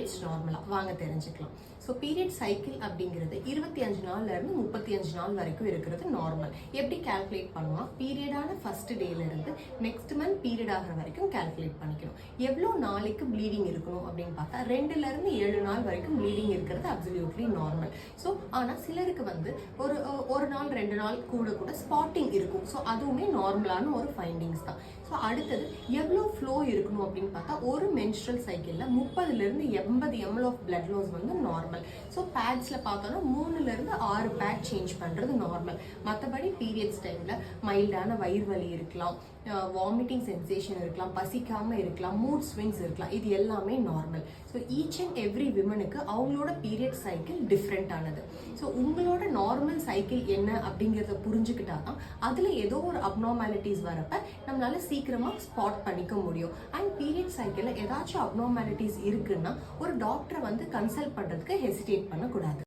Periods நார்மலாக வாங்க தெரிஞ்சுக்கலாம். ஸோ பீரியட் சைக்கிள் அப்படிங்கிறது 25 நாள்லேருந்து 35 நாள் வரைக்கும் இருக்கிறது நார்மல். எப்படி கால்குலேட் பண்ணலாம்? பீரியடான ஃபர்ஸ்ட் டேலேருந்து நெக்ஸ்ட் மந்த் பீரியட் ஆகிற வரைக்கும் கால்குலேட் பண்ணிக்கணும். எவ்வளோ நாளைக்கு ப்ளீடிங் இருக்கணும் அப்படின்னு பார்த்தா 2லேருந்து 7 நாள் வரைக்கும் ப்ளீடிங் இருக்கிறது அப்சல்யூட்லி நார்மல். ஸோ ஆனால் சிலருக்கு ஒரு நாள் 2 நாள் கூட ஸ்பாட்டிங் இருக்கும். ஸோ அதுவுமே நார்மலான ஒரு ஃபைண்டிங்ஸ் தான். ஸோ அடுத்தது எவ்வளோ ஃப்ளோ இருக்கணும் அப்படின்னு பார்த்தா ஒரு மென்ஸ்ட்ரல் சைக்கிளில் 30லேருந்து 80 ml ஆஃப் பிளட் லாஸ் வந்து நார்மல். ஸோ பேட்ஸில் பார்த்தோன்னா 3லேருந்து 6 பேட் சேஞ்ச் பண்ணுறது நார்மல். மற்றபடி பீரியட்ஸ் டைமில் மைல்டான வயிறு வலி இருக்கலாம், வாமிட்டிங் சென்சேஷன் இருக்கலாம், பசிக்காமல் இருக்கலாம், மூட் ஸ்விங்ஸ் இருக்கலாம். இது எல்லாமே normal. So each and every விமனுக்கு அவங்களோட பீரியட் சைக்கிள் டிஃப்ரெண்ட் ஆனது. ஸோ உங்களோட நார்மல் சைக்கிள் என்ன அப்படிங்கிறத புரிஞ்சுக்கிட்டா தான் அதில் ஏதோ ஒரு அப்நார்மாலிட்டிஸ் வரப்ப நம்மளால சீக்கிரமாக ஸ்பாட் பண்ணிக்க முடியும். அண்ட் பீரியட் சைக்கிளில் ஏதாச்சும் அப்நார்மாலிட்டிஸ் இருக்குன்னா ஒரு டாக்டரை வந்து கன்சல்ட் பண்ணுறதுக்கு ஹெசிடேட் பண்ணக்கூடாது.